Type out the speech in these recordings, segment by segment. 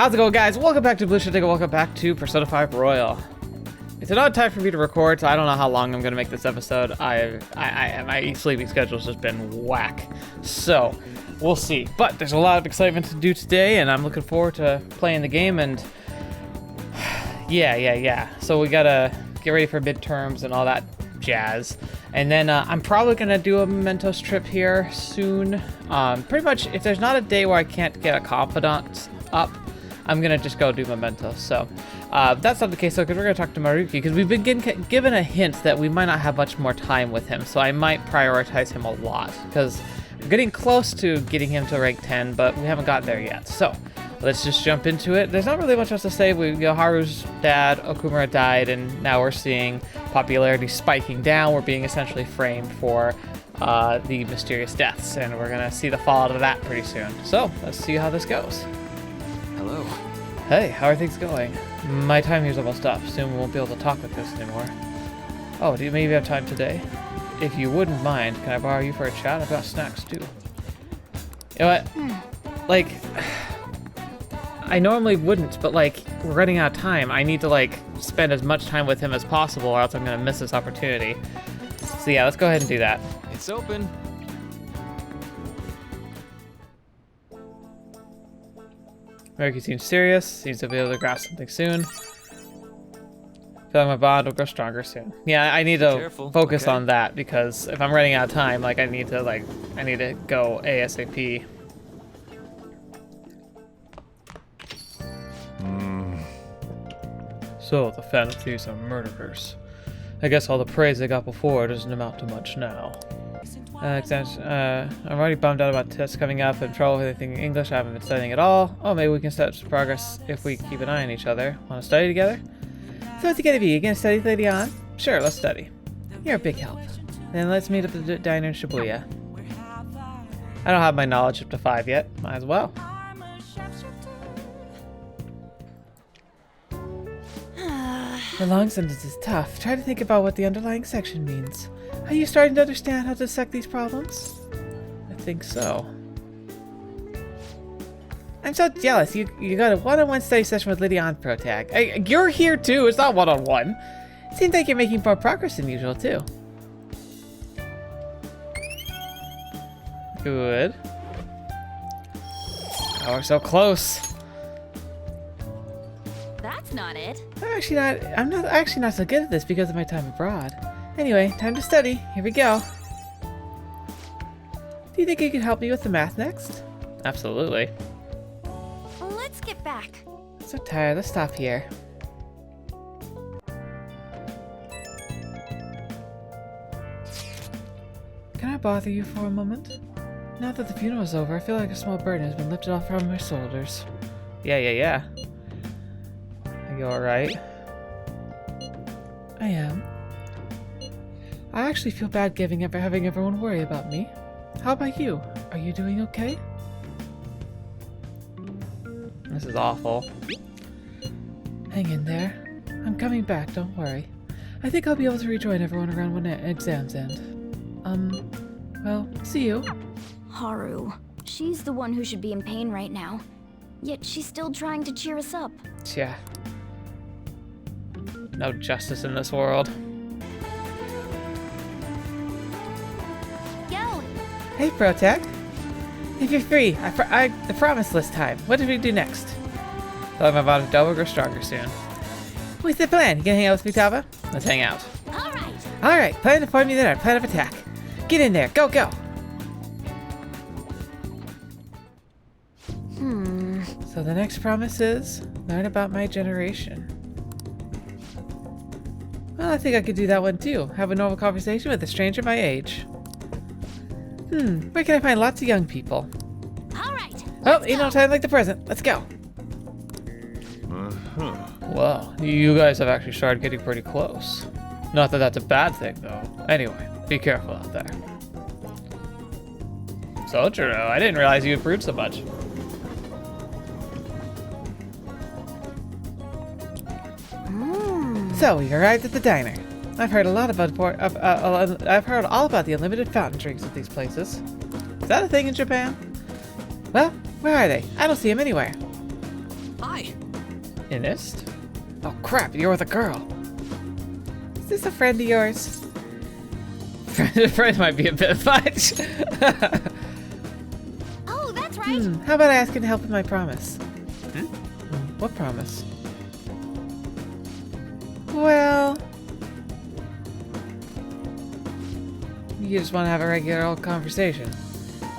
How's it going, guys? Welcome back to TheBlueShifting. Welcome back to Persona 5 Royal. It's an odd time for me to record, so I don't know how long I'm going to make this episode. My sleeping schedule's just been whack. So, we'll see. But there's a lot of excitement to do today, and I'm looking forward to playing the game, and... Yeah. So we gotta get ready for midterms and all that jazz. And then I'm probably going to do a Mementos trip here soon. Pretty much, if there's not a day where I can't get a confidant up, I'm going to just go do Mementos. So that's not the case, though, because we're going to talk to Maruki, because we've been given a hint that we might not have much more time with him, so I might prioritize him a lot, because we're getting close to getting him to rank 10, but we haven't got there yet. So let's just jump into it. There's not really much else to say. Haru's dad, Okumura, died, and now we're seeing popularity spiking down. We're being essentially framed for the mysterious deaths, and we're going to see the fallout of that pretty soon. So let's see how this goes. Hello. Hey, how are things going? My time here's almost up. Soon we won't be able to talk like this anymore. Oh, do you maybe have time today? If you wouldn't mind, can I borrow you for a chat? I've got snacks too. You know what? Like, I normally wouldn't, but like, we're running out of time. I need to like spend as much time with him as possible, or else I'm gonna miss this opportunity. So yeah, let's go ahead and do that. It's open. Maruki seems serious, seems to be able to grasp something soon. Feel like my bond will grow stronger soon. Yeah, I need to focus on that, because if I'm running out of time, like I need to go ASAP. So, the Phantom Thieves are murderers. I guess all the praise they got before doesn't amount to much now. I'm already bummed out about tests coming up and trouble with anything English. I haven't been studying at all. Oh, maybe we can start some progress if we keep an eye on each other. Want to study together? So what's it gonna be? You gonna study later on? Sure, let's study. You're a big help. Then let's meet up at the diner in Shibuya. I don't have my knowledge up to 5 yet. Might as well. The long sentence is tough. Try to think about what the underlying section means. Are you starting to understand how to dissect these problems? I think so. I'm so jealous. You got a one-on-one study session with Lydia on ProTag. Hey, you're here too. It's not one-on-one. Seems like you're making more progress than usual too. Good. Oh, we're so close. That's not it. I'm not actually not so good at this because of my time abroad. Anyway, time to study. Here we go. Do you think you could help me with the math next? Absolutely. Let's get back. I'm so tired. Let's stop here. Can I bother you for a moment? Now that the funeral is over, I feel like a small burden has been lifted off from my shoulders. Yeah. Are you alright? I am. I actually feel bad having everyone worry about me. How about you? Are you doing okay? This is awful. Hang in there. I'm coming back, don't worry. I think I'll be able to rejoin everyone around when exams end. Well, see you. Haru. She's the one who should be in pain right now. Yet she's still trying to cheer us up. Yeah. No justice in this world. Yo! Hey, ProTech. If you're free, I promised this time. What did we do next? Thought my body will grow stronger soon. What's the plan? You gonna hang out with me, Tava? Let's hang out. Alright, plan to form me then, plan of attack. Get in there, go! So the next promise is, learn about my generation. Well, I think I could do that one too. Have a normal conversation with a stranger my age. Where can I find lots of young people? Alright. Oh, ain't no time like the present. Let's go. Well, you guys have actually started getting pretty close. Not that that's a bad thing, though. Anyway, be careful out there. Sojiro, I didn't realize you had brewed so much. So we arrived at the diner. I've heard all about the unlimited fountain drinks at these places. Is that a thing in Japan? Well, where are they? I don't see them anywhere. Hi. Inist? Oh crap, you're with a girl. Is this a friend of yours? Friend might be a bit much. Oh, that's right. How about I ask you to help with my promise? What promise? Well... You just want to have a regular old conversation.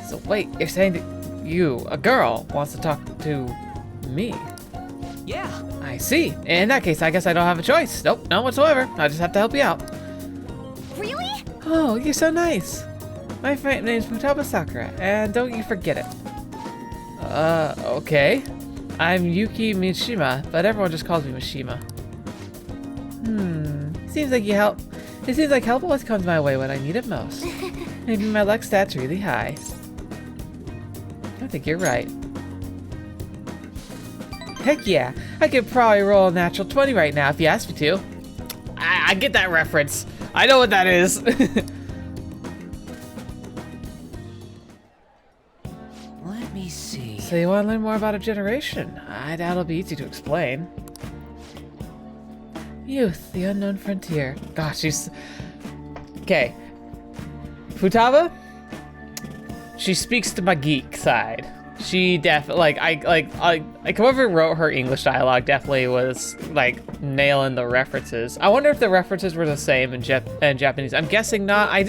So wait, you're saying that you, a girl, wants to talk to me? Yeah. I see. In that case, I guess I don't have a choice. Nope, none whatsoever. I just have to help you out. Really? Oh, you're so nice. My friend name's Futaba Sakura, and don't you forget it. Okay. I'm Yuki Mishima, but everyone just calls me Mishima. Seems like you help. It seems like help always comes my way when I need it most. Maybe my luck stat's really high. I think you're right. Heck yeah, I could probably roll a natural 20 right now if you asked me to. I get that reference. I know what that is. Let me see. So you want to learn more about a generation? I doubt it'll be easy to explain. Youth, the unknown frontier. Gosh, she's... Okay. Futaba? She speaks to my geek side. She definitely, like whoever wrote her English dialogue definitely was, like, nailing the references. I wonder if the references were the same in Japanese. I'm guessing not. I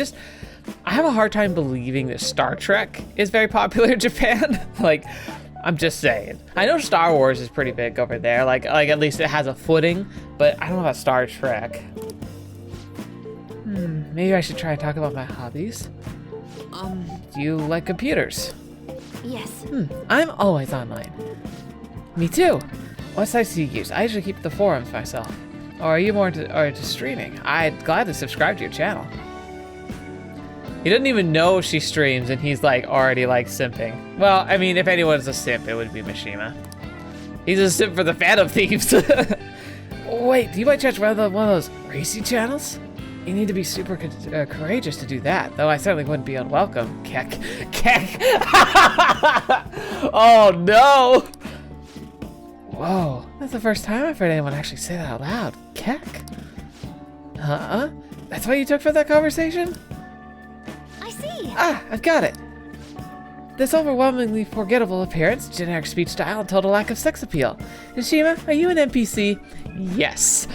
have a hard time believing that Star Trek is very popular in Japan. Like, I'm just saying. I know Star Wars is pretty big over there. Like at least it has a footing, but I don't know about Star Trek. Maybe I should try and talk about my hobbies. Do you like computers? Yes. I'm always online. Me too. What sites do you use? I usually keep the forums myself. Or are you more into streaming? I'd gladly subscribe to your channel. He doesn't even know she streams and he's like already like simping. Well, I mean, if anyone's a simp, it would be Mishima. He's a simp for the Phantom Thieves. Wait, do you by chance run one of those racy channels? You need to be super courageous to do that, though I certainly wouldn't be unwelcome. Keck. Keck. Oh no! Whoa, that's the first time I've heard anyone actually say that out loud. Keck. That's what you took from that conversation? I see. Ah, I've got it. This overwhelmingly forgettable appearance, generic speech style, and total lack of sex appeal. Nishima, are you an NPC? Yes.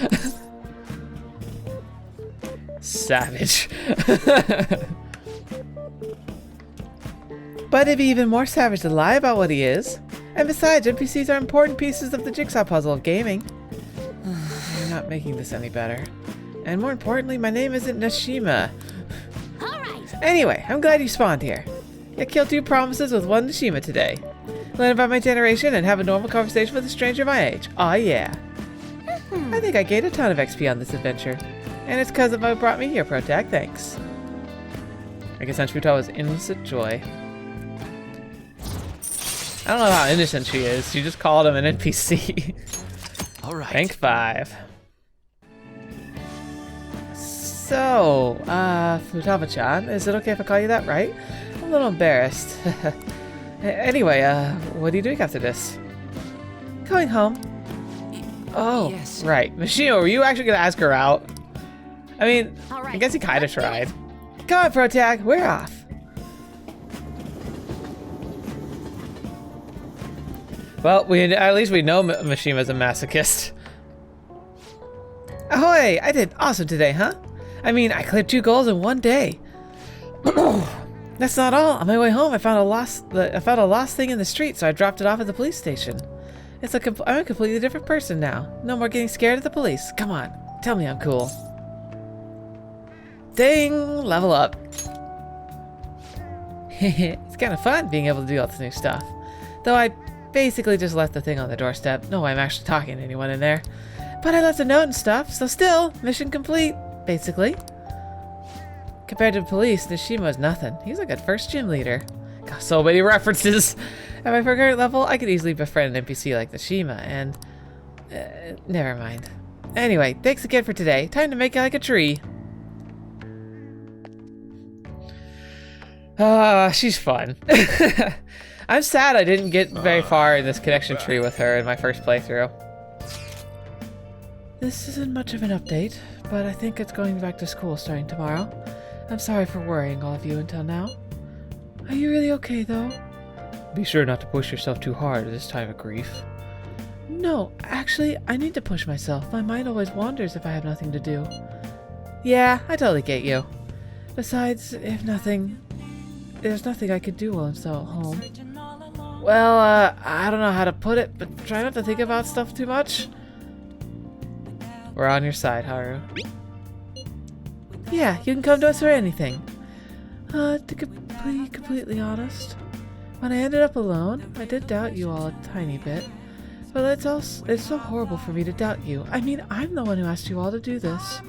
Savage. But it'd be even more savage to lie about what he is. And besides, NPCs are important pieces of the jigsaw puzzle of gaming. You're not making this any better. And more importantly, my name isn't Nishima. Anyway, I'm glad you spawned here. I killed 2 promises with 1 Nishima today. Learn about my generation and have a normal conversation with a stranger my age. Aw yeah. I think I gained a ton of XP on this adventure. And it's because of what brought me here, Protag. Thanks. I guess Futa was innocent joy. I don't know how innocent she is. She just called him an NPC. Alright. Rank 5. So, Futaba-chan, is it okay if I call you that, right? I'm a little embarrassed. Anyway, what are you doing after this? Going home. Oh, yes. Right. Mishima, were you actually gonna ask her out? I mean, All right. I guess he kind of tried. Come on, Protag, we're off. Well, at least we know Mishima's a masochist. Ahoy! I did awesome today, huh? I mean, I cleared 2 goals in 1 day. That's not all. On my way home, I found a lost thing in the street, so I dropped it off at the police station. I'm a completely different person now. No more getting scared of the police. Come on, tell me I'm cool. Ding! Level up. It's kind of fun being able to do all this new stuff. Though I basically just left the thing on the doorstep. No way I'm actually talking to anyone in there. But I left a note and stuff, so still, mission complete, basically. Compared to police, Nishima is nothing. He's like a first gym leader. Got so many references. At my current level, I could easily befriend an NPC like Nishima, and... never mind. Anyway, thanks again for today. Time to make it like a tree. She's fun. I'm sad I didn't get very far in this connection tree with her in my first playthrough. This isn't much of an update, but I think it's going back to school starting tomorrow. I'm sorry for worrying all of you until now. Are you really okay, though? Be sure not to push yourself too hard at this time of grief. No, actually, I need to push myself. My mind always wanders if I have nothing to do. Yeah, I totally get you. Besides, there's nothing I could do while I'm still at home. Well, I don't know how to put it, but try not to think about stuff too much. We're on your side, Haru. Yeah, you can come to us for anything. To be completely honest, when I ended up alone, I did doubt you all a tiny bit. But it's so horrible for me to doubt you. I mean, I'm the one who asked you all to do this.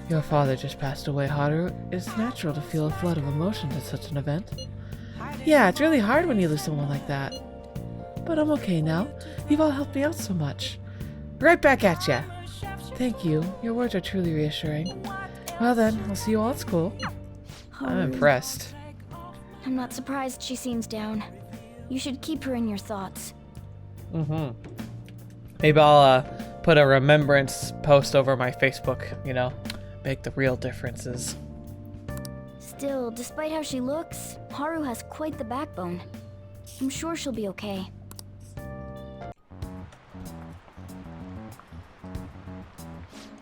Your father just passed away, Haru. It's natural to feel a flood of emotions at such an event. Yeah, it's really hard when you lose someone like that. But I'm okay now. You've all helped me out so much. Right back at ya. Thank you. Your words are truly reassuring. Well then, I'll see you all at school. I'm impressed. I'm not surprised she seems down. You should keep her in your thoughts. Maybe I'll put a remembrance post over my Facebook, you know, make the real differences. Still, despite how she looks, Haru has quite the backbone. I'm sure she'll be okay.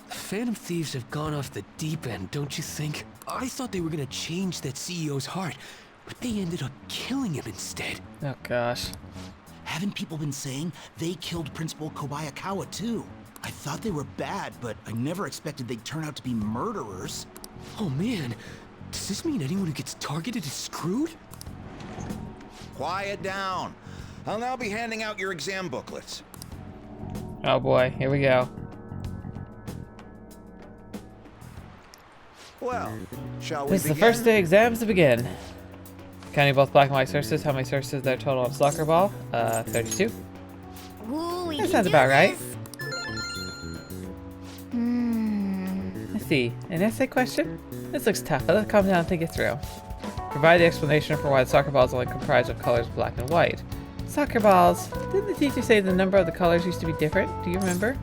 Phantom Thieves have gone off the deep end, don't you think? I thought they were gonna change that CEO's heart, but they ended up killing him instead. Oh gosh. Haven't people been saying they killed Principal Kobayakawa too? I thought they were bad, but I never expected they'd turn out to be murderers. Oh man, does this mean anyone who gets targeted is screwed? Quiet down. I'll now be handing out your exam booklets. Oh boy, here we go. Well, shall we This is begin? the first day exams to begin. Counting both black and white sources, how many sources there total on soccer ball? 32. Ooh, we That can sounds do about right. this. Let's see, an essay question? This looks tough, but let's calm down and think it through. Provide the explanation for why the soccer ball is only comprised of colors black and white. Soccer balls. Didn't the teacher say the number of the colors used to be different? Do you remember?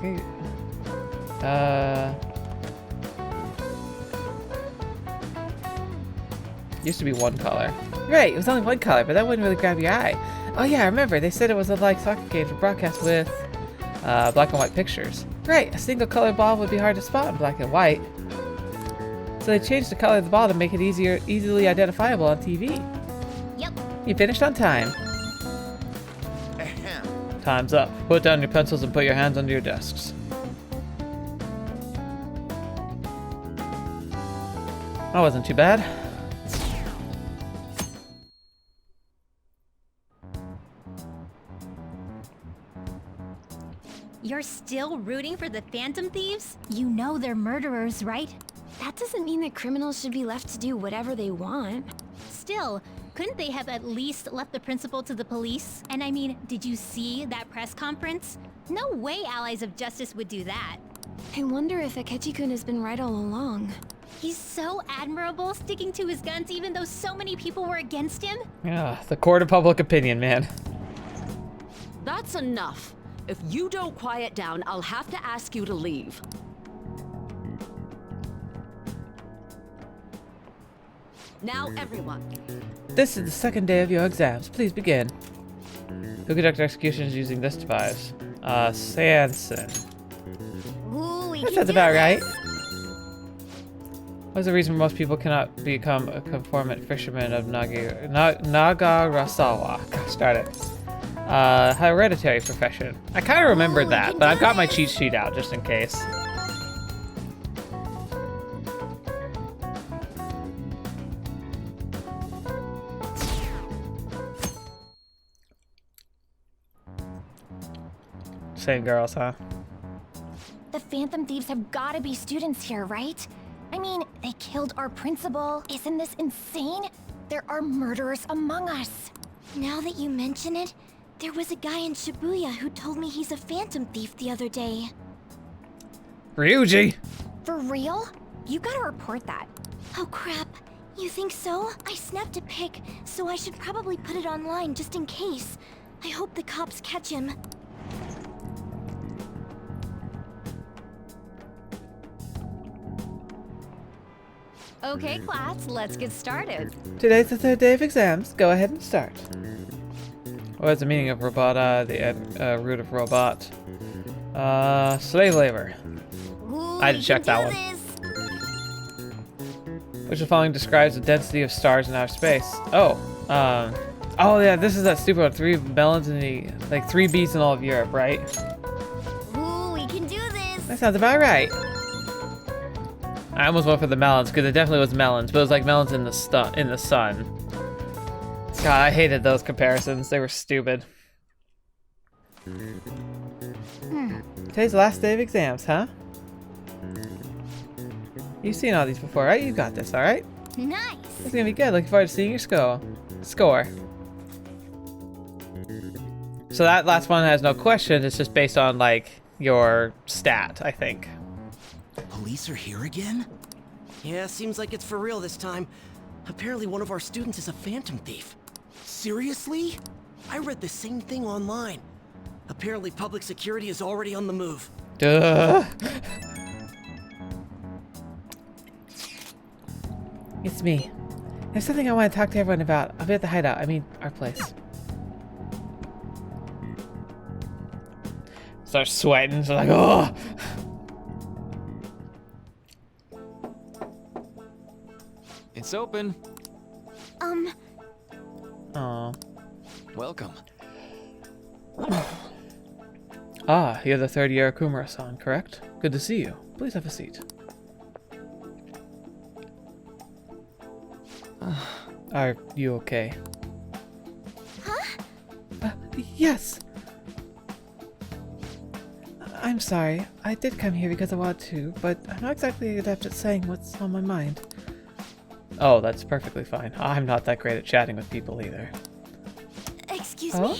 Okay. Used to be one color. Right, it was only one color, but that wouldn't really grab your eye. Oh yeah, I remember. They said it was like soccer games were broadcast with black and white pictures. Right, a single color ball would be hard to spot in black and white. So they changed the color of the ball to make it easily identifiable on TV. Yep. You finished on time. Ahem. Time's up. Put down your pencils and put your hands under your desks. That wasn't too bad. You're still rooting for the Phantom Thieves? You know they're murderers, right? That doesn't mean that criminals should be left to do whatever they want. Still, couldn't they have at least left the principal to the police? And I mean, did you see that press conference? No way Allies of Justice would do that. I wonder if Akechi-kun has been right all along. He's so admirable, sticking to his guns even though so many people were against him. Yeah, the court of public opinion, man. That's enough. If you don't quiet down, I'll have to ask you to leave. Now, everyone. This is the second day of your exams. Please begin. Who conducted executions using this device? Sanson. Ooh, we That can sounds do about right. this. What's the reason most people cannot become a conformant fisherman of Nagarasawa? Gosh darn it. Hereditary profession. I kind of remembered Ooh, that, we but can I've got do my this. cheat sheet out just in case. Same girls, huh? The Phantom Thieves have gotta be students here, right? I mean, they killed our principal. Isn't this insane? There are murderers among us. Now that you mention it, there was a guy in Shibuya who told me he's a Phantom Thief the other day. Ryuji! For real? You gotta report that. Oh crap. You think so? I snapped a pic, so I should probably put it online just in case. I hope the cops catch him. Okay, class, let's get started. Today's the third day of exams. Go ahead and start. What's the meaning of robot? The root of robot. Slave labor. Ooh, I had to check that one. Which of the following describes the density of stars in outer space? Oh, oh yeah, this is that stupid one. 3 melons in the, like 3 bees in all of Europe, right? Ooh, we can do this. That sounds about right. I almost went for the melons because it definitely was melons, but it was like melons in the sun. God, I hated those comparisons. They were stupid. Today's the last day of exams, huh? You've seen all these before, right? You got this, all right? Nice. It's gonna be good. Looking forward to seeing your score. So that last one has no question. It's just based on like your stat, I think. Police are here again? Yeah, seems like it's for real this time. Apparently one of our students is a Phantom Thief. Seriously? I read the same thing online. Apparently public security is already on the move. Duh. It's me. There's something I want to talk to everyone about. I'll be at the hideout. I mean, our place. Start sweating. So like, oh. It's open. Aw. Welcome. Ah, you're the third year Kumura-san, correct? Good to see you. Please have a seat. Are you okay? Huh? Yes. I'm sorry. I did come here because I wanted to, but I'm not exactly adept at saying what's on my mind. Oh, that's perfectly fine. I'm not that great at chatting with people either. Excuse me?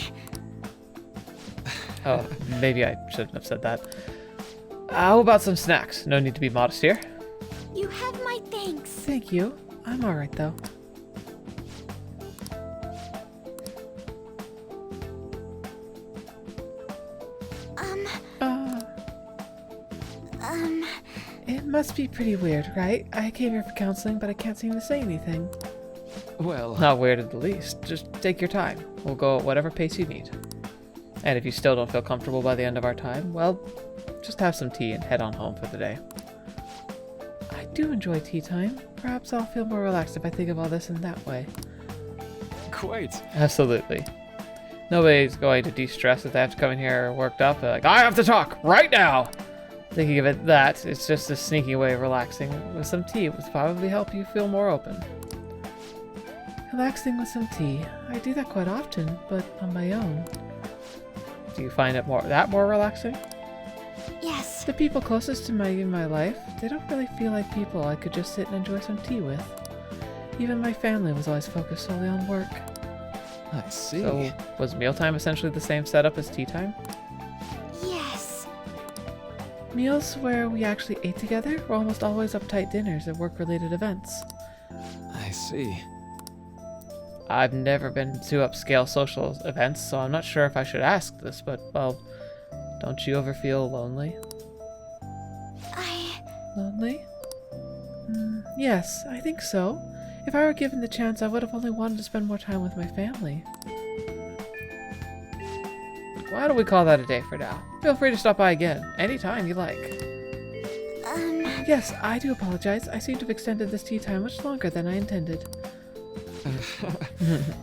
Oh, maybe I shouldn't have said that. How about some snacks? No need to be modest here. You have my thanks. Thank you. I'm alright though. It must be pretty weird, right? I came here for counseling, but I can't seem to say anything. Well, Not weird at the least. Just take your time. We'll go at whatever pace you need. And if you still don't feel comfortable by the end of our time, well, just have some tea and head on home for the day. I do enjoy tea time. Perhaps I'll feel more relaxed if I think of all this in that way. quite. Absolutely. Nobody's going to de-stress if they have to come in here worked up. They're like, I have to talk right now! Thinking of it that, it's just a sneaky way of relaxing. With some tea would probably help you feel more open. Relaxing with some tea. I do that quite often, but on my own. Do you find it more relaxing? Yes. The people closest to me in my life, they don't really feel like people I could just sit and enjoy some tea with. Even my family was always focused solely on work. I see. So, was mealtime essentially the same setup as tea time? Yes. Meals where we actually ate together were almost always uptight dinners at work-related events. I see. I've never been to upscale social events, so I'm not sure if I should ask this, but, well, don't you ever feel lonely? Lonely? Yes, I think so. If I were given the chance, I would have only wanted to spend more time with my family. Why don't we call that a day for now? Feel free to stop by again, anytime you like. Yes, I do apologize. I seem to have extended this tea time much longer than I intended.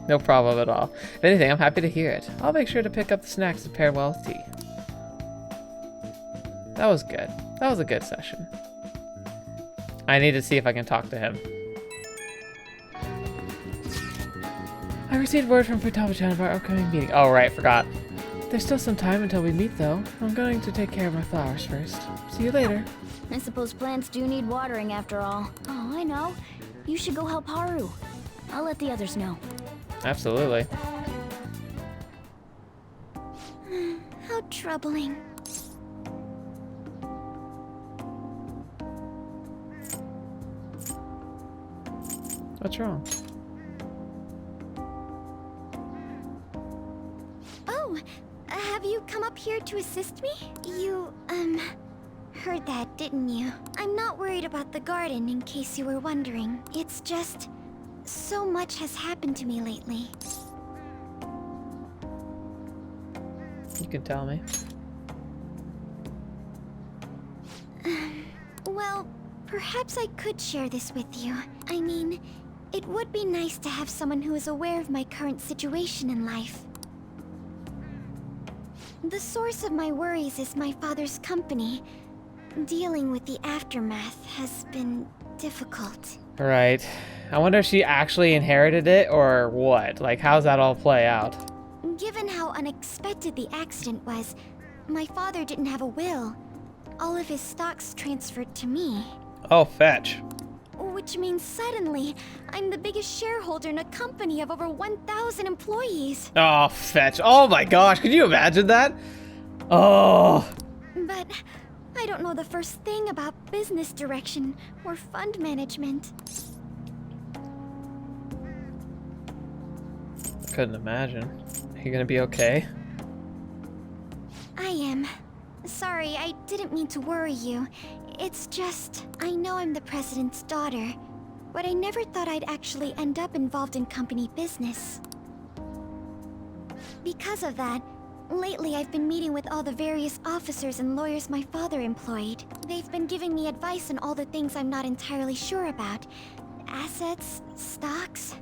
No problem at all. If anything, I'm happy to hear it. I'll make sure to pick up the snacks and pair well with tea. That was good. That was a good session. I need to see if I can talk to him. I received word from Futaba-chan of our upcoming meeting. Oh, right, forgot. There's still some time until we meet, though. I'm going to take care of my flowers first. See you later. I suppose plants do need watering after all. Oh, I know. You should go help Haru. I'll let the others know. Absolutely. How troubling. What's wrong? Oh, have you come up here to assist me? You, heard that, didn't you? I'm not worried about the garden, in case you were wondering. It's just, so much has happened to me lately. You can tell me. Well, perhaps I could share this with you. I mean, it would be nice to have someone who is aware of my current situation in life. The source of my worries is my father's company. Dealing with the aftermath has been difficult. Right. I wonder if she actually inherited it or what? Like, how's that all play out? Given how unexpected the accident was, my father didn't have a will. All of his stocks transferred to me. Oh, fetch. Which means suddenly, I'm the biggest shareholder in a company of over 1,000 employees. Oh, fetch. Oh my gosh, could you imagine that? Oh. But I don't know the first thing about business direction or fund management. Couldn't imagine. Are you gonna be okay? I am. Sorry, I didn't mean to worry you. It's just, I know I'm the president's daughter, but I never thought I'd actually end up involved in company business. Because of that, lately I've been meeting with all the various officers and lawyers my father employed. They've been giving me advice on all the things I'm not entirely sure about. Assets, stocks.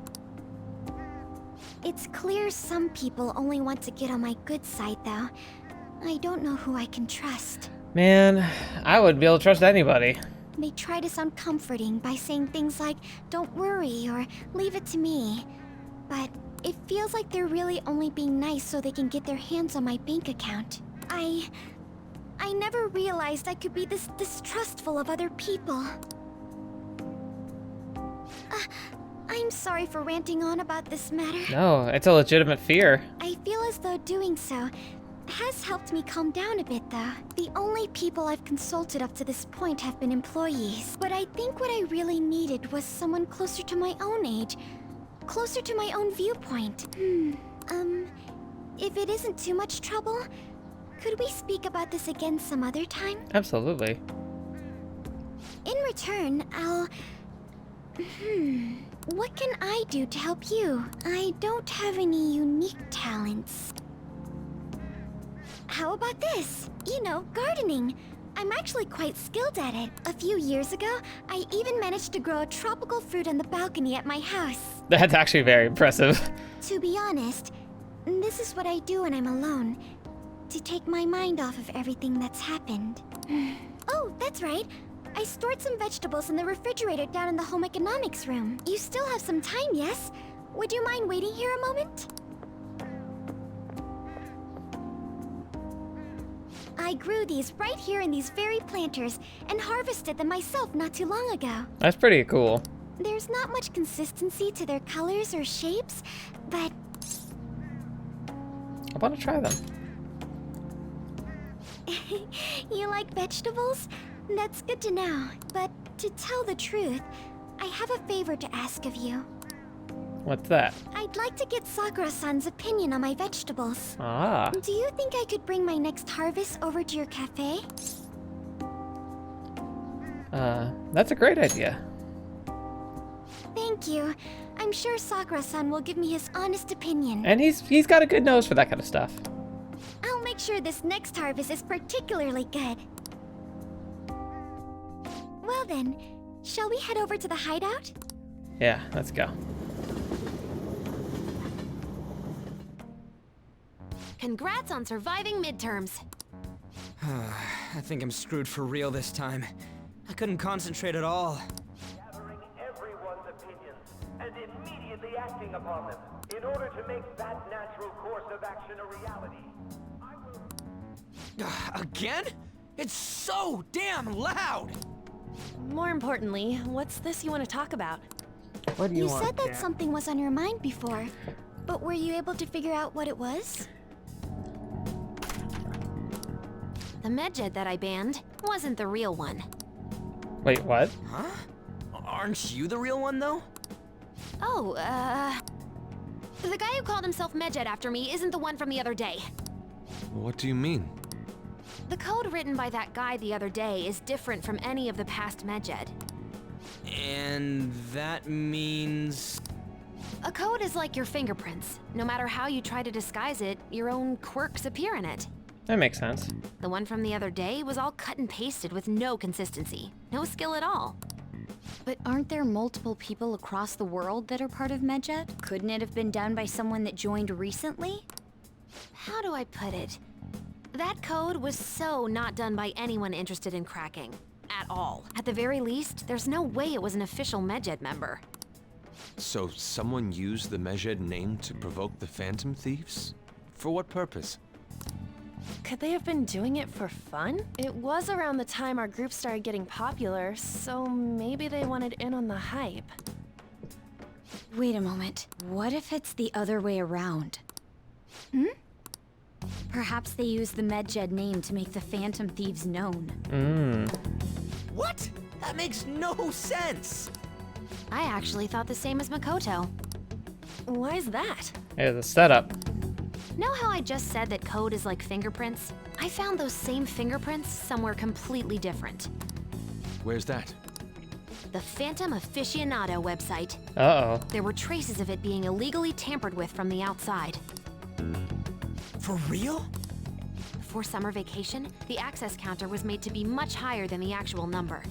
It's clear some people only want to get on my good side, though. I don't know who I can trust. Man, I wouldn't be able to trust anybody. They try to sound comforting by saying things like, "Don't worry," or "Leave it to me." But it feels like they're really only being nice so they can get their hands on my bank account. I never realized I could be this distrustful of other people. I'm sorry for ranting on about this matter. No, it's a legitimate fear. I feel as though doing so has helped me calm down a bit, though. The only people I've consulted up to this point have been employees. But I think what I really needed was someone closer to my own age. Closer to my own viewpoint. If it isn't too much trouble, could we speak about this again some other time? Absolutely. In return, I'll... What can I do to help you? I don't have any unique talents. How about this? You know, gardening. I'm actually quite skilled at it. A few years ago, I even managed to grow a tropical fruit on the balcony at my house. That's actually very impressive. To be honest, this is what I do when I'm alone. To take my mind off of everything that's happened. Oh, that's right. I stored some vegetables in the refrigerator down in the home economics room. You still have some time, yes? Would you mind waiting here a moment? I grew these right here in these very planters and harvested them myself not too long ago. That's pretty cool. There's not much consistency to their colors or shapes, but... I want to try them. You like vegetables? That's good to know. But to tell the truth, I have a favor to ask of you. What's that? I'd like to get Sakura-san's opinion on my vegetables. Ah. Do you think I could bring my next harvest over to your cafe? That's a great idea. Thank you. I'm sure Sakura-san will give me his honest opinion. And he's got a good nose for that kind of stuff. I'll make sure this next harvest is particularly good. Well then, shall we head over to the hideout? Yeah, let's go. Congrats on surviving midterms. I think I'm screwed for real this time. I couldn't concentrate at all. Gathering everyone's opinions and immediately acting upon them in order to make that natural course of action a reality. I will... Again? It's so damn loud! More importantly, what's this you want to talk about? What do you want? You said that something was on your mind before, but were you able to figure out what it was? The medjed that I banned wasn't the real one. Wait, what? Huh? Aren't you the real one, though? Oh, the guy who called himself Medjed after me isn't the one from the other day. What do you mean? The code written by that guy the other day is different from any of the past Medjed. And that means... A code is like your fingerprints. No matter how you try to disguise it, your own quirks appear in it. That makes sense. The one from the other day was all cut and pasted with no consistency. No skill at all. But aren't there multiple people across the world that are part of Medjed? Couldn't it have been done by someone that joined recently? How do I put it? That code was so not done by anyone interested in cracking. At all. At the very least, there's no way it was an official Medjed member. So someone used the Medjed name to provoke the Phantom Thieves? For what purpose? Could they have been doing it for fun? It was around the time our group started getting popular, so maybe they wanted in on the hype. Wait a moment. What if it's the other way around? Perhaps they used the Medjed name to make the Phantom Thieves known. What? That makes no sense! I actually thought the same as Makoto. Why is that? Here's the setup. Know how I just said that code is like fingerprints? I found those same fingerprints somewhere completely different. Where's that? The Phantom Aficionado website. Uh-oh. There were traces of it being illegally tampered with from the outside. For real? Before summer vacation, the access counter was made to be much higher than the actual number.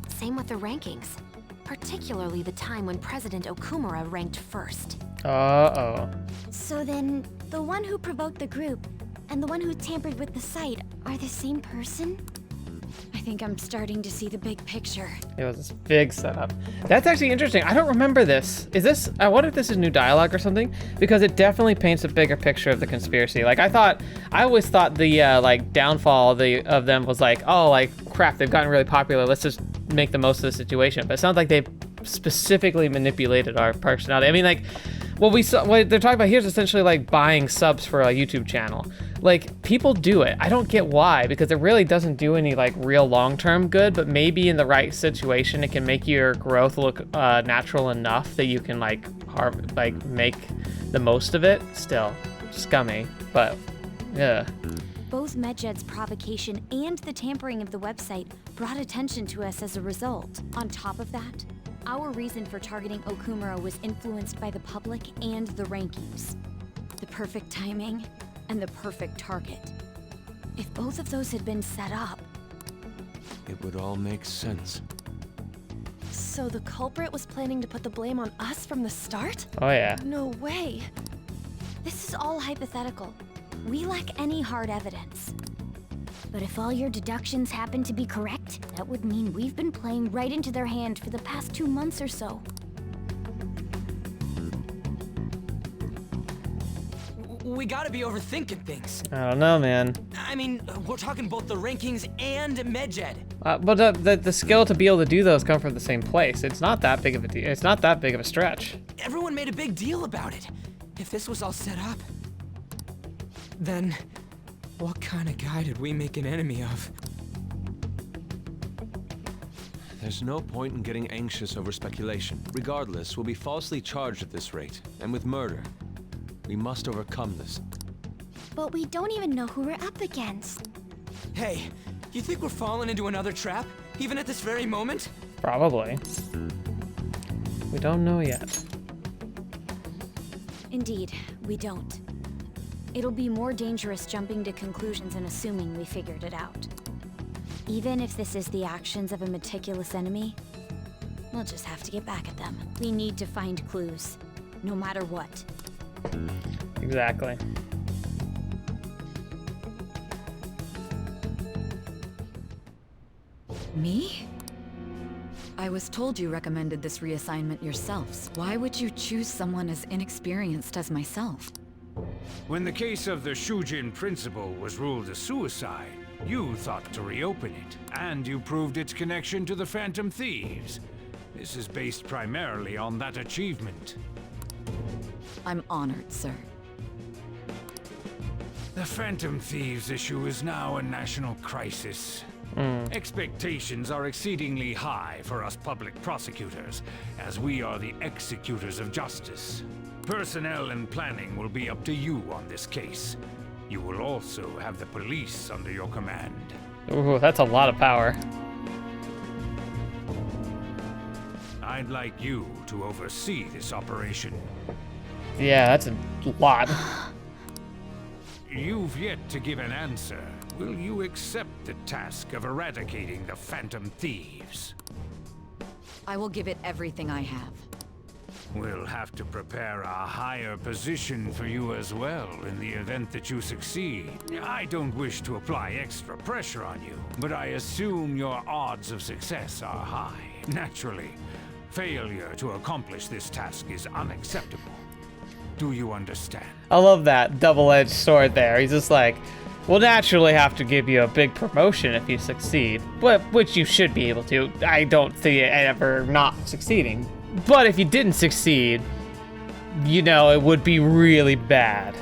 Same with the rankings. Particularly the time when President Okumura ranked first. Uh-oh. So then, the one who provoked the group and the one who tampered with the site are the same person? I think I'm starting to see the big picture. It was this big setup. That's actually interesting. I don't remember this. Is this, I wonder if this is new dialogue or something, because it definitely paints a bigger picture of the conspiracy. Like I always thought the like downfall of them was like, oh, like crap, they've gotten really popular. Let's just make the most of the situation. But it sounds like they specifically manipulated our personality. I mean, like what they're talking about here is essentially like buying subs for a YouTube channel. Like people do it. I don't get why, because it really doesn't do any like real long-term good, but maybe in the right situation it can make your growth look natural enough that you can like make the most of it. Still scummy, but yeah. Both Medjed's provocation and the tampering of the website brought attention to us as a result. On top of that, our reason for targeting Okumura was influenced by the public and the rankings. The perfect timing and the perfect target. If both of those had been set up... It would all make sense. So the culprit was planning to put the blame on us from the start? Oh yeah. No way. This is all hypothetical. We lack any hard evidence. But if all your deductions happen to be correct, that would mean we've been playing right into their hand for the past 2 months or so. We gotta be overthinking things. I don't know, man. I mean, we're talking both the rankings and Medjed. But the skill to be able to do those come from the same place. It's not that big of a deal. It's not that big of a stretch. Everyone made a big deal about it. If this was all set up, then what kind of guy did we make an enemy of? There's no point in getting anxious over speculation. Regardless, we'll be falsely charged at this rate, and with murder. We must overcome this. But we don't even know who we're up against. Hey, you think we're falling into another trap, even at this very moment? Probably. We don't know yet. Indeed, we don't. It'll be more dangerous jumping to conclusions and assuming we figured it out. Even if this is the actions of a meticulous enemy, we'll just have to get back at them. We need to find clues, no matter what. Exactly. Me? I was told you recommended this reassignment yourselves. Why would you choose someone as inexperienced as myself? When the case of the Shujin principal was ruled a suicide, you thought to reopen it, and you proved its connection to the Phantom Thieves. This is based primarily on that achievement. I'm honored, sir. The Phantom Thieves issue is now a national crisis. Expectations are exceedingly high for us public prosecutors, as we are the executors of justice. Personnel and planning will be up to you on this case. You will also have the police under your command. Ooh, that's a lot of power. I'd like you to oversee this operation. Yeah, that's a lot. You've yet to give an answer. Will you accept the task of eradicating the Phantom Thieves? I will give it everything I have. We'll have to prepare a higher position for you as well in the event that you succeed. I don't wish to apply extra pressure on you, but I assume your odds of success are high. Naturally, failure to accomplish this task is unacceptable. Do you understand? I love that double-edged sword there. He's just like, we'll naturally have to give you a big promotion if you succeed, but which you should be able to. I don't see it ever not succeeding. But if you didn't succeed, you know, it would be really bad.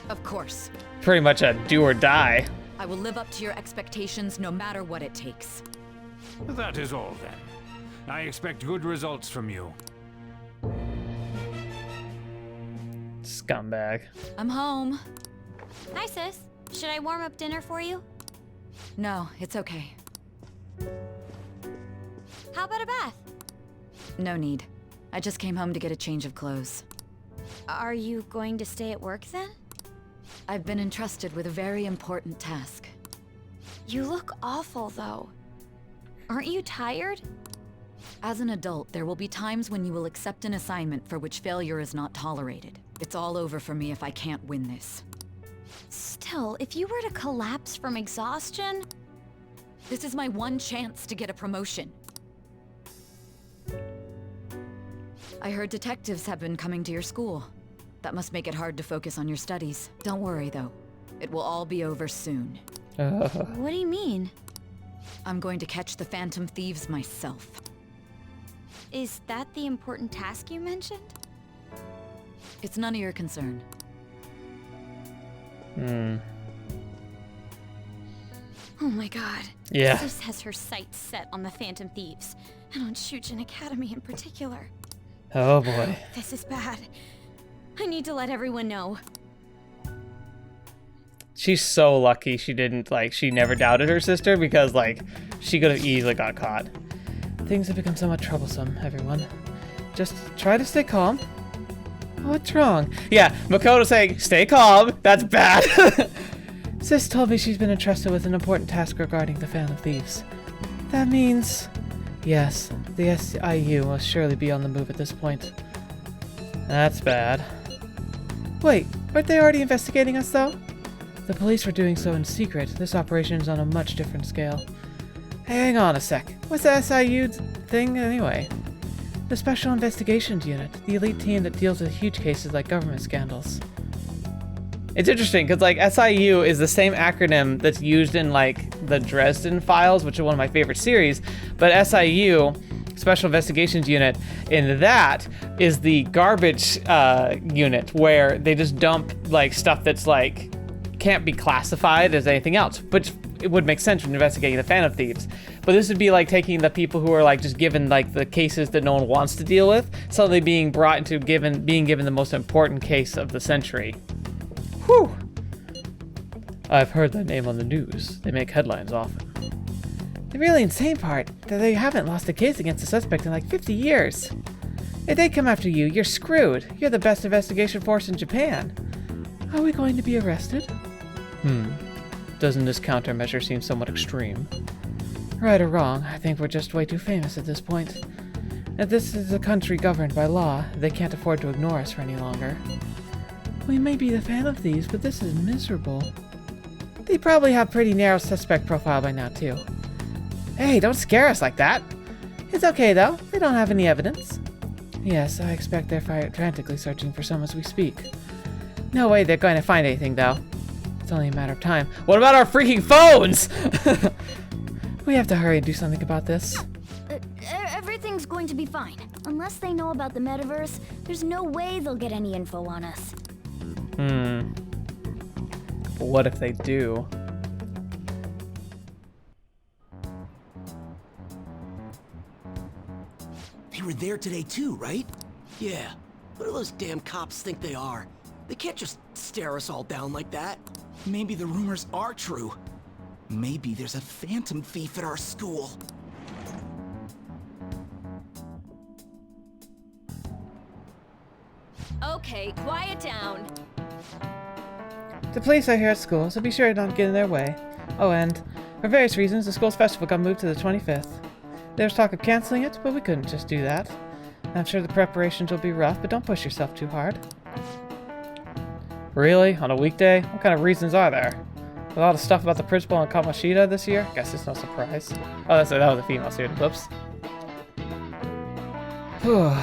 Of course. Pretty much a do or die. I will live up to your expectations no matter what it takes. That is all then. I expect good results from you. Scumbag. I'm home. Hi, sis. Should I warm up dinner for you? No, it's okay. How about a bath? No need. I just came home to get a change of clothes. Are you going to stay at work then? I've been entrusted with a very important task. You look awful, though. Aren't you tired? As an adult, there will be times when you will accept an assignment for which failure is not tolerated. It's all over for me if I can't win this. Still, if you were to collapse from exhaustion... This is my one chance to get a promotion. I heard detectives have been coming to your school. That must make it hard to focus on your studies. Don't worry, though. It will all be over soon. What do you mean? I'm going to catch the Phantom Thieves myself. Is that the important task you mentioned? It's none of your concern. Oh my god. Yeah. Sis has her sights set on the Phantom Thieves, and on Shujin Academy in particular. Oh boy. This is bad. I need to let everyone know. She's so lucky she didn't, like, she never doubted her sister, because, like, she could have easily got caught. Things have become somewhat troublesome, everyone. Just try to stay calm. What's wrong? Yeah, Makoto saying, stay calm. That's bad. Sis told me she's been entrusted with an important task regarding the Phantom Thieves. That means... Yes, the SIU must surely be on the move at this point. That's bad. Wait, aren't they already investigating us, though? The police were doing so in secret. This operation is on a much different scale. Hey, hang on a sec. What's the SIU thing, anyway? The Special Investigations Unit, the elite team that deals with huge cases like government scandals. It's interesting, because, like, SIU is the same acronym that's used in, like, the Dresden Files, which is one of my favorite series, but SIU, Special Investigations Unit, in that is the garbage unit, where they just dump, like, stuff that's, like, can't be classified as anything else, which it would make sense when investigating the Phantom Thieves. But this would be like taking the people who are, like, just given, like, the cases that no one wants to deal with, suddenly being brought into being given the most important case of the century. Whew. I've heard that name on the news. They make headlines often. The really insane part, that they haven't lost a case against a suspect in like 50 years. If they come after you, you're screwed. You're the best investigation force in Japan. Are we going to be arrested? Doesn't this countermeasure seem somewhat extreme? Right or wrong, I think we're just way too famous at this point. If this is a country governed by law, they can't afford to ignore us for any longer. We may be the Phantom Thieves, but this is miserable. They probably have pretty narrow suspect profile by now, too. Hey, don't scare us like that! It's okay, though. They don't have any evidence. Yes, I expect they're frantically searching for some as we speak. No way they're going to find anything, though. It's only a matter of time. What about our freaking phones? We have to hurry and do something about this. Everything's going to be fine. Unless they know about the metaverse, there's no way they'll get any info on us. But what if they do? They were there today too, right? Yeah. What do those damn cops think they are? They can't just stare us all down like that. Maybe the rumors are true. Maybe there's a Phantom Thief at our school. Okay, quiet down. The police are here at school, so be sure to not get in their way. Oh, and for various reasons, the school's festival got moved to the 25th. There was talk of canceling it, but we couldn't just do that. I'm sure the preparations will be rough, but don't push yourself too hard. Really? On a weekday? What kind of reasons are there? With all the stuff about the principal and Kamoshida this year? Guess it's no surprise. Oh, that was a female student. Whoops. Whew.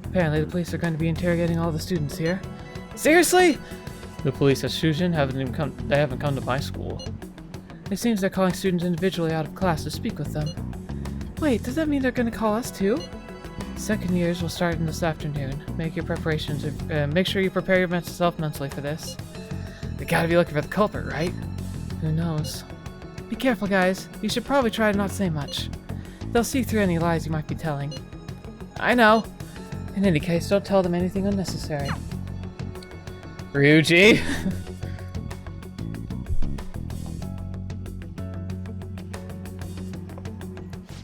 Apparently, the police are going to be interrogating all the students here. Seriously? The police at Shujin haven't come to my school. It seems they're calling students individually out of class to speak with them. Wait, does that mean they're going to call us too? Second years will start in this afternoon. Make your preparations. Make sure you prepare yourself mentally for this. They gotta be looking for the culprit, right? Who knows? Be careful, guys. You should probably try to not say much. They'll see through any lies you might be telling. I know. In any case, don't tell them anything unnecessary. Ryuji!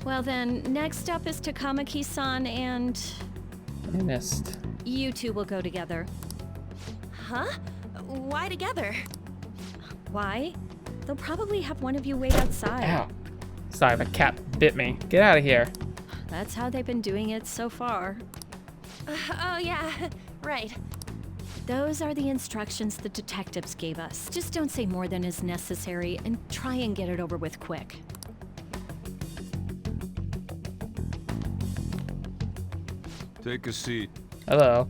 Well then, next up is Takamaki-san and... I missed. You two will go together. Huh? Why together? Why? They'll probably have one of you wait outside. Ow. Sorry, the cat bit me. Get out of here. That's how they've been doing it so far. Oh yeah, right. Those are the instructions the detectives gave us. Just don't say more than is necessary and try and get it over with quick. Take a seat. Hello.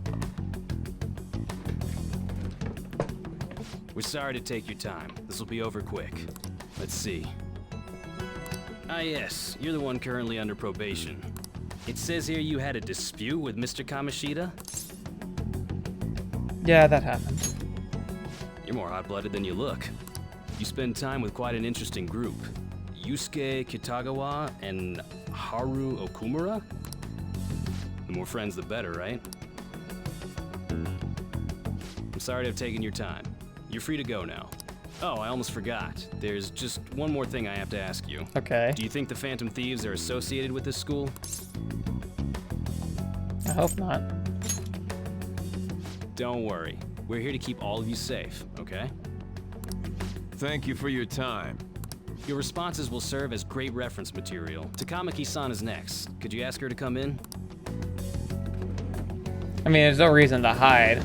We're sorry to take your time. This will be over quick. Let's see. Ah yes, you're the one currently under probation. It says here you had a dispute with Mr. Kamoshida? Yeah, that happened. You're more hot-blooded than you look. You spend time with quite an interesting group. Yusuke Kitagawa and Haru Okumura? The more friends, the better, right? I'm sorry to have taken your time. You're free to go now. Oh, I almost forgot. There's just one more thing I have to ask you. Okay. Do you think the Phantom Thieves are associated with this school? I hope not. Don't worry. We're here to keep all of you safe, okay? Thank you for your time. Your responses will serve as great reference material. Takamaki-san is next. Could you ask her to come in? I mean, there's no reason to hide.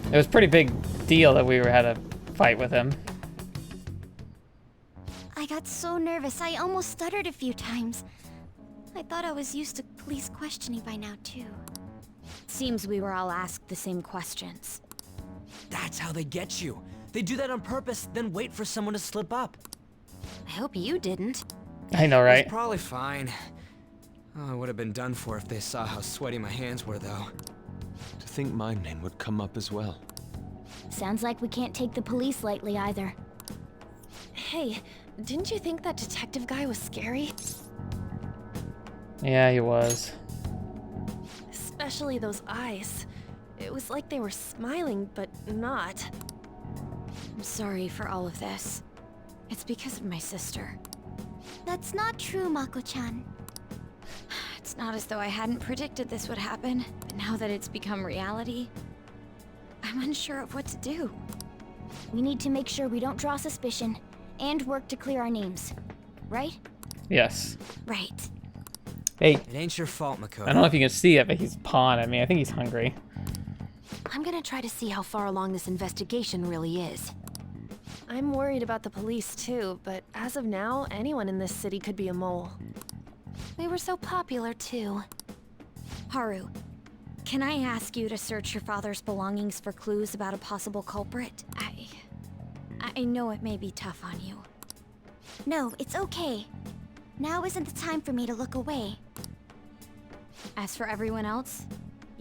It was a pretty big deal that we had a fight with him. I got so nervous, I almost stuttered a few times. I thought I was used to police questioning by now, too. Seems we were all asked the same questions. That's how they get you. They do that on purpose, then wait for someone to slip up. I hope you didn't. I know, right? It's probably fine. Oh, I would have been done for if they saw how sweaty my hands were, though. To think my name would come up as well. Sounds like we can't take the police lightly either. Hey, didn't you think that detective guy was scary? Yeah, he was. Especially those eyes. It was like they were smiling, but not. I'm sorry for all of this. It's because of my sister. That's not true, Mako-chan. It's not as though I hadn't predicted this would happen, but now that it's become reality, I'm unsure of what to do. We need to make sure we don't draw suspicion, and work to clear our names. Right? Yes. Right. Hey. It ain't your fault, Makoto. I don't know if you can see it, but he's pawing at me. I think he's hungry. I'm gonna try to see how far along this investigation really is. I'm worried about the police too, but as of now, anyone in this city could be a mole. They were so popular too. Haru, can I ask you to search your father's belongings for clues about a possible culprit? I know it may be tough on you. No, it's okay. Now isn't the time for me to look away. As for everyone else,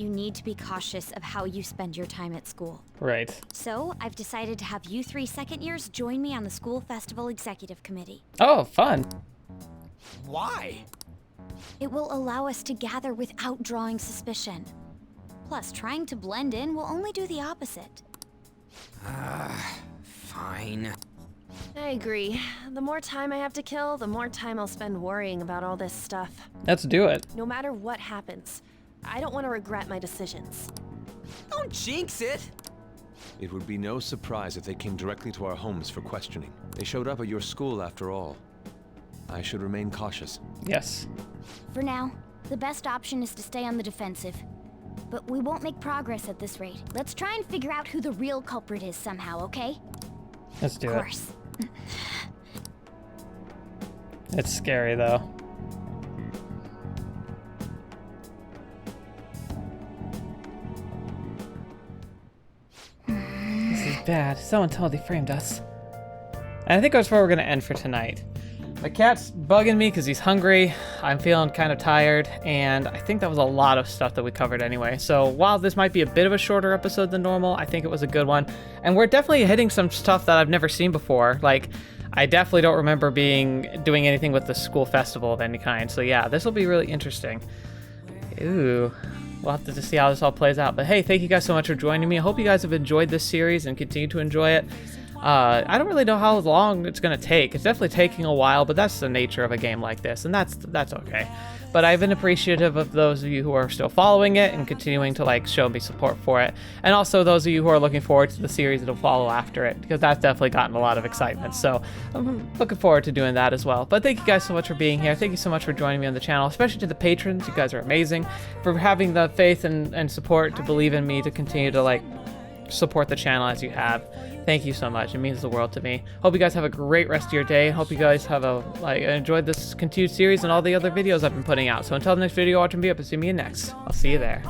You need to be cautious of how you spend your time at school. Right. So, I've decided to have you 3 second years join me on the school festival executive committee. Oh, fun. Why? It will allow us to gather without drawing suspicion. Plus, trying to blend in will only do the opposite. Fine. I agree. The more time I have to kill, the more time I'll spend worrying about all this stuff. Let's do it. No matter what happens, I don't want to regret my decisions. Don't jinx it! It would be no surprise if they came directly to our homes for questioning. They showed up at your school after all. I should remain cautious. Yes. For now, the best option is to stay on the defensive. But we won't make progress at this rate. Let's try and figure out who the real culprit is somehow, okay? Let's do it. Of course. It's scary, though. This is bad. Someone totally framed us. And I think that's where we're going to end for tonight. My cat's bugging me because he's hungry. I'm feeling kind of tired, and I think that was a lot of stuff that we covered anyway. So while this might be a bit of a shorter episode than normal, I think it was a good one. And we're definitely hitting some stuff that I've never seen before. Like, I definitely don't remember doing anything with the school festival of any kind. So yeah, this will be really interesting. Ooh. We'll have to just see how this all plays out. But hey, thank you guys so much for joining me. I hope you guys have enjoyed this series and continue to enjoy it. I don't really know how long it's going to take. It's definitely taking a while, but that's the nature of a game like this, and that's okay. But I've been appreciative of those of you who are still following it and continuing to like show me support for it, and also those of you who are looking forward to the series that'll follow after it, because that's definitely gotten a lot of excitement. So I'm looking forward to doing that as well. But thank you guys so much for being here. Thank you so much for joining me on the channel, especially to the patrons. You guys are amazing, for having the faith and support to believe in me to continue to like support the channel as you have. Thank you so much. It means the world to me. Hope you guys have a great rest of your day. Hope you guys have enjoyed this continued series and all the other videos I've been putting out. So until the next video, watch and be up and see me in next. I'll see you there.